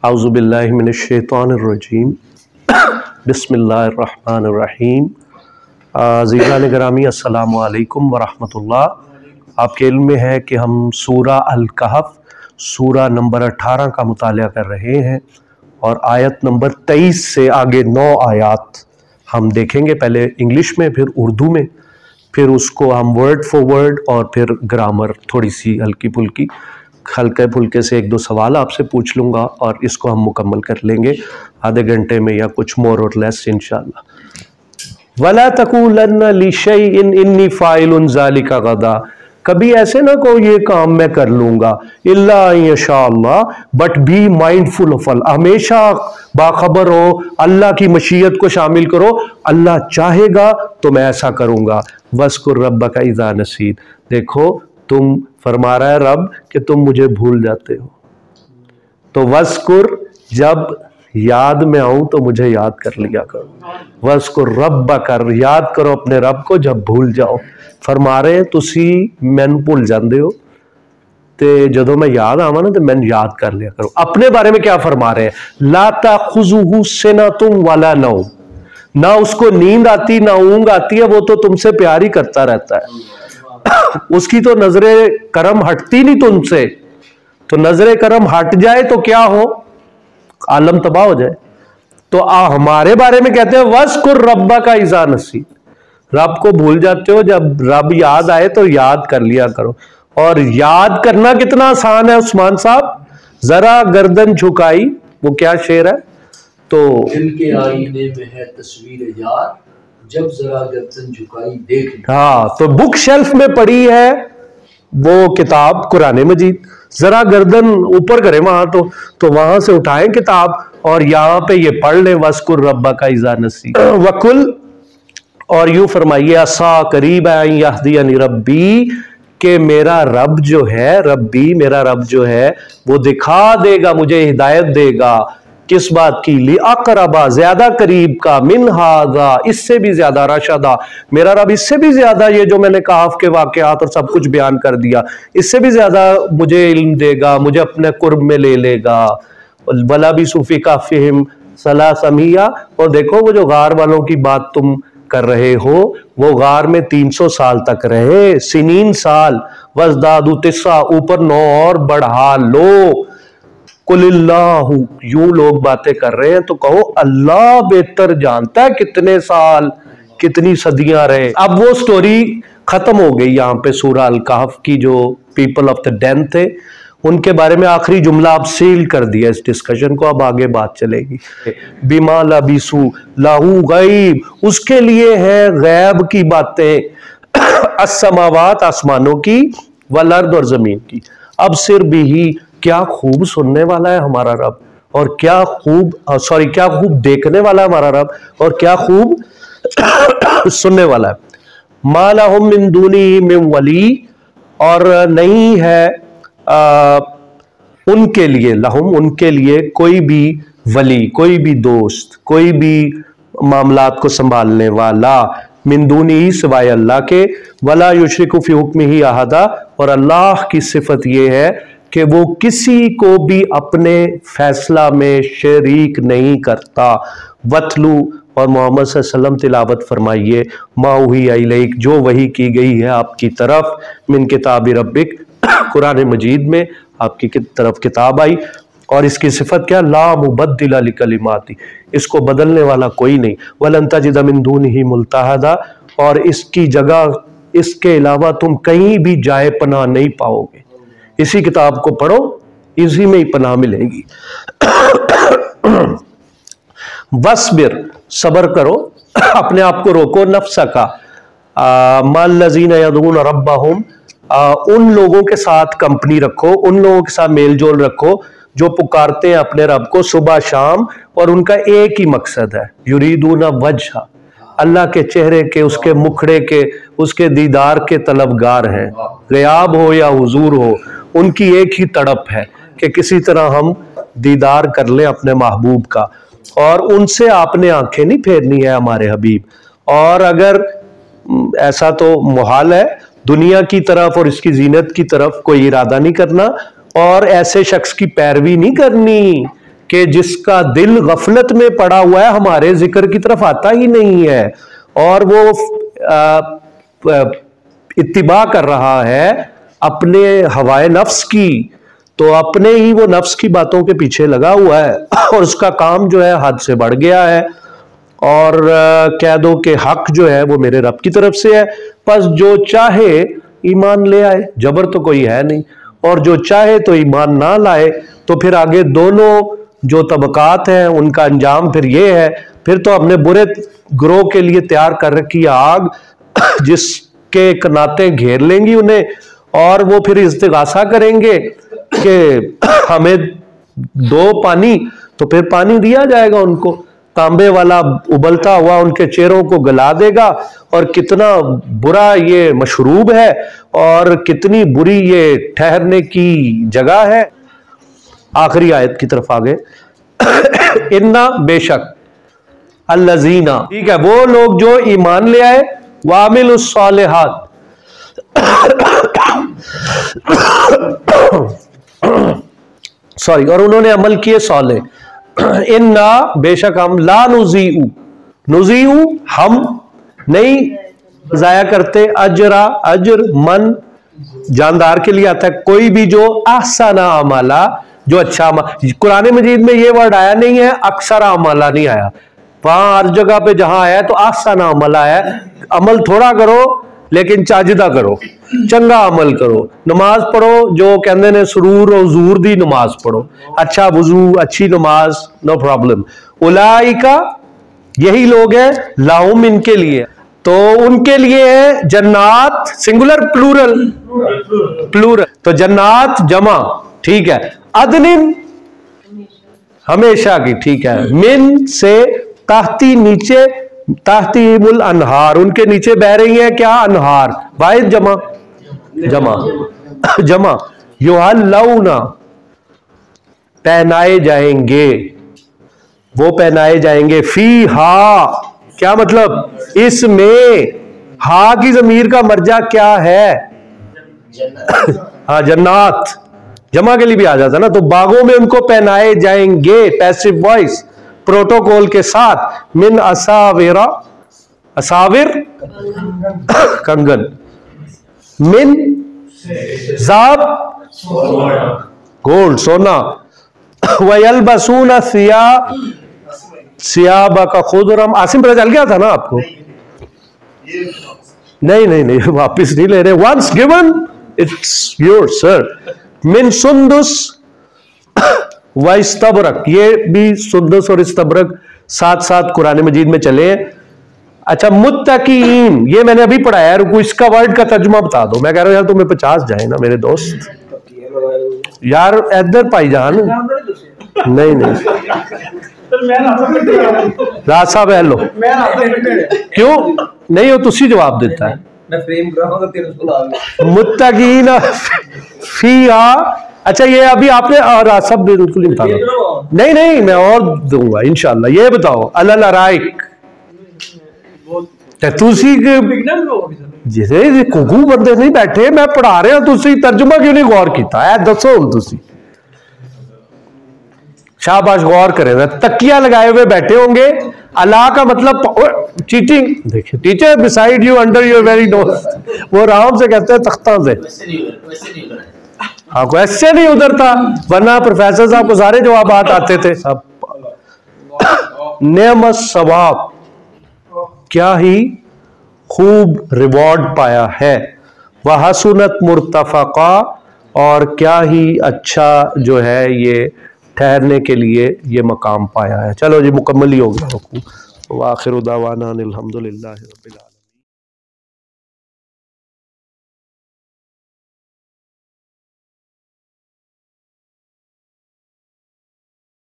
औज़ु बिल्लाहि मिनश्शैतानिर्रजीम बिस्मिल्लाहिर्रहमानिर्रहीम। अज़ीज़ान गिरामी अस्सलामु अलैकुम वरहमतुल्लाह। आपके इल्म में है कि हम सूरा अल-कहफ़ सूरा नंबर 18 का मुतालिया कर रहे हैं और आयत नंबर 23 से आगे 9 आयात हम देखेंगे, पहले इंग्लिश में फिर उर्दू में, फिर उसको हम वर्ड फॉर वर्ड और फिर ग्रामर थोड़ी सी हल्के फुल्के से 1-2 सवाल आपसे पूछ लूँगा और इसको हम मुकम्मल कर लेंगे आधे घंटे में या कुछ मोर और लेस इंशाअल्लाह। वला तक़ूलन्ना लिशैइन इन्नी फ़ाइलुन ज़ालिका गदा, कभी ऐसे ना कहो ये काम मैं कर लूँगा, इल्ला इंशाअल्लाह, बट बी माइंडफुल ऑफ अल्लाह, हमेशा बाखबर हो, अल्लाह की मशीयत को शामिल करो, अल्लाह चाहेगा तो मैं ऐसा करूँगा। वज़कुर रब्बका इज़ा नसीत, देखो तुम फरमा रहा है रब कि तुम मुझे भूल जाते हो, तो वज़कुर, जब याद में आऊं तो मुझे याद कर लिया करो। वज़कुर रब्बका, याद करो अपने रब को जब भूल जाओ। फरमा रहे हैं तुसी मैनू भूल जाते हो, ते जदों मैं याद आवा ना तो मैनू याद कर लिया करो। अपने बारे में क्या फरमा रहे हैं? ला ताख़ुज़ुहु सिनतुन वला नौम, ना उसको नींद आती ना ऊँग आती है, वो तो तुमसे प्यार ही करता रहता है। उसकी तो नजरे करम हटती नहीं तुमसे, तो नजरे करम हट जाए तो क्या हो, आलम तबाह हो जाए। तो हमारे बारे में कहते हैं वज़कुर रब्बका इज़ा नसीत, रब को भूल जाते हो, जब रब याद आए तो याद कर लिया करो। और याद करना कितना आसान है उस्मान साहब, जरा गर्दन झुकाई, वो क्या शेर है? तो दिल के आईने में है तस्वीर यार, जब जरा गर्दन झुकाई देख। हाँ, तो बुक शेल्फ में पड़ी है वो किताब कुरान मजीद, जरा गर्दन ऊपर करें वहां तो वहां से उठाएं किताब और यहाँ पे ये पढ़ लें वज़कुर रब्बका इज़ा नसीत वकुल, और यूं फरमाइए असा करीब है यहदियनी रब्बी, कि मेरा रब जो है, रब्बी मेरा रब जो है वो दिखा देगा, मुझे हिदायत देगा। किस बात की? ली अक़रबा, ज्यादा करीब का, मिन हाज़ा, इससे भी ज्यादा, रशदा, मेरा रब इससे भी ज्यादा, ये जो मैंने काफ के वाक़यात और सब कुछ बयान कर दिया, इससे भी ज्यादा मुझे इल्म देगा, मुझे अपने कुर्ब में ले लेगा। वला भी सूफी काफिहिम सलासमिया, और देखो वो जो गार वालों की बात तुम कर रहे हो, वो गार में 300 साल तक रहे, सिनीन साल, वज़दादु तिस्सा, ऊपर 9 और बढ़ा लो। कुलिल्लाहु, यूं लोग बातें कर रहे हैं तो कहो अल्लाह बेहतर जानता है कितने साल कितनी सदियां रहे। अब वो स्टोरी खत्म हो गई यहाँ पे सूरा अल-कहफ़ की, जो पीपल ऑफ द डेन थे उनके बारे में आखिरी जुमला अब सील कर दिया इस डिस्कशन को। अब आगे बात चलेगी। बिमा लबिसु लाहू गैब, उसके लिए है गैब की बातें, अस्समावात, आसमानों की, वल अर्द, और जमीन की। अब सिर भी, क्या खूब सुनने वाला है हमारा रब, और क्या खूब देखने वाला है हमारा रब, और क्या खूब सुनने वाला है। मा लहुम मिन दूनिही मिन वली, और नहीं है उनके लिए, लहुम उनके लिए, कोई भी वली, कोई भी दोस्त, कोई भी मामलात को संभालने वाला, मिन दूनिही, सिवाय अल्लाह के, वला युशरिकु फी हुक्मिही अहदा, और अल्लाह की सिफत ये है कि वो किसी को भी अपने फैसला में शरीक नहीं करता। वतलू, और मोहम्मद सल्लल्लाहु अलैहि वसल्लम तिलावत फरमाइए, माउही इलैक, जो वही की गई है आपकी तरफ, मिन किताब रब्बिक, कुरान मजीद में आपकी तरफ किताब आई, और इसकी सिफत क्या? ला मुबद्दिला लिकलिमाती, इसको बदलने वाला कोई नहीं। वलन तजिद मिन दूनिही मुल्तहदा, और इसकी जगह, इसके अलावा तुम कहीं भी जाए पनाह नहीं पाओगे। इसी किताब को पढ़ो, इसी में ही पनाह मिलेगी। वस्बिर, सबर करो, अपने आप को रोको, नफ्सा का मल्लज़ीना यदऊन रब्बहुम, उन लोगों के साथ कंपनी रखो, उन लोगों के साथ मेल जोल रखो जो पुकारते हैं अपने रब को सुबह शाम, और उनका एक ही मकसद है, युरीदूना वजहा, अल्लाह के चेहरे के, उसके मुखड़े के, उसके दीदार के तलबगार हैं। गयाब हो या हुजूर हो, उनकी एक ही तड़प है कि किसी तरह हम दीदार कर लें अपने महबूब का, और उनसे आपने आंखें नहीं फेरनी है हमारे हबीब। और अगर ऐसा तो मुहाल है, दुनिया की तरफ और इसकी जीनत की तरफ कोई इरादा नहीं करना, और ऐसे शख्स की पैरवी नहीं करनी کہ جس کا دل غفلت میں پڑا ہوا ہے ہمارے ذکر کی طرف آتا ہی نہیں ہے اور وہ اتباع کر رہا ہے اپنے ہوائے نفس کی، تو اپنے ہی وہ نفس کی باتوں کے پیچھے لگا ہوا ہے اور اس کا کام جو ہے حد سے بڑھ گیا ہے، اور کہہ دو کہ حق جو ہے وہ میرے رب کی طرف سے ہے، پس جو چاہے ایمان لے آئے، جبر تو کوئی ہے نہیں، اور جو چاہے تو ایمان نہ لائے، تو پھر آگے دونوں جو طبقات ہیں ان کا انجام پھر یہ ہے، پھر تو ہم نے برے گروہ کے لیے تیار کر رکھی آگ جس کے کناتیں گھیر لیں گی انہیں، اور وہ پھر استغاثہ کریں گے کہ ہمیں دو پانی، تو پھر پانی دیا جائے گا ان کو، تانبے والا ابلتا ہوا ان کے چہروں کو گلا دے گا، اور کتنا برا یہ مشروب ہے اور کتنی بری یہ ٹھہرنے کی جگہ ہے۔ آخری آیت کی طرف آگے، اِنَّا بے شک الَّذِينَ، ٹھیک ہے، وہ لوگ جو ایمان لے آئے، وَعَمِلُوا الصَّالِحَاتِ، اور انہوں نے عمل کیے صالح، اِنَّا بے شک ہم، لا نُضِيعُ ہم نہیں ضائع کرتے، اجر من جاندار کے لیے آتا ہے، کوئی بھی جو احسن عملا، جو اچھا عمل، قرآن مجید میں یہ ورڈ آیا نہیں ہے، اکثر عملہ نہیں آیا، وہاں ہر جگہ پہ جہاں آیا تو احسن عملہ ہے، عمل تھوڑا کرو لیکن چاجدہ کرو، چنگا عمل کرو، نماز پڑھو جو کہندے نے سرور و حضور دی نماز پڑھو، اچھا وضو، اچھی نماز، نو پرابلم، اولئکا یہی لوگ ہیں، لاہم ان کے لیے، تو ان کے لیے ہے جنات، سنگولر پلورل، تو جنات جمع، ٹھیک ہے، عدن ہمیشہ کی، ٹھیک ہے، من سے تحتی نیچے، تحتیم الانہار ان کے نیچے بہ رہی ہیں کیا؟ انہار، واحد جمع، یحلون پہنائے جائیں گے، وہ پہنائے جائیں گے، فیہا کیا مطلب؟ اس میں، ہا کی ضمیر کا مرجع کیا ہے؟ ہاں جنات، جمع کے لیے بھی آ جاتا نا، تو باغوں میں ان کو پہنائے جائیں گے، پیسو وائس پروٹوکول کے ساتھ، من اساور کنگن، من ذاب گولڈ سونا، وَيَلْبَسُونَ ثِيَابَكَ خُضْرًا، عاصم پتہ چل گیا تھا نا آپ کو؟ نہیں واپس نہیں لے رہے، once given it's yours sir، من سندس و استبرق، یہ بھی سندس اور استبرق ساتھ ساتھ قرآن مجید میں چلے ہیں۔ اچھا متقین، یہ میں نے ابھی پڑھایا ہے، رکو اس کا ورڈ کا ترجمہ بتا دو، میں کہہ رہا ہوں یار تمہیں 50 جائیں نا میرے دوست، یار ادھر پائی جان، نہیں راج صاحب ہے لو، کیوں نہیں ہو تسی جواب دیتا ہے، متقین فیہا، اچھا یہ ابھی آپ نے راج صاحب بالکل بتا دو، نہیں میں اور دوں گا انشاءاللہ، یہ بتاؤ علی الارائک، تسی جیسے کوکو بندے نہیں بیٹھے، میں پڑھا رہا ہوں، تسی ترجمہ کیوں نہیں غور کیتا ہے؟ دسو تسی، شاباش غور کریں، تکیہ لگائے ہوئے بیٹھے ہوں گے، اللہ کا مطلب چیٹنگ، دیکھیں teacher beside you under your very nose، وہ رام سے کہتے ہیں تختہ سے، ہاں کو ایسے نہیں ادھرتا، ورنہ پروفیسر صاحب کو سارے جوابات آتے تھے، نعم الثواب، کیا ہی خوب ریوارڈ پایا ہے، وحسنت مرتفقہ، اور کیا ہی اچھا جو ہے یہ ٹھہرنے کے لیے یہ مقام پایا ہے۔ چلو جی مکمل ہی ہو گیا رکوع، وآخر دعوانا الحمدللہ رب العالمین۔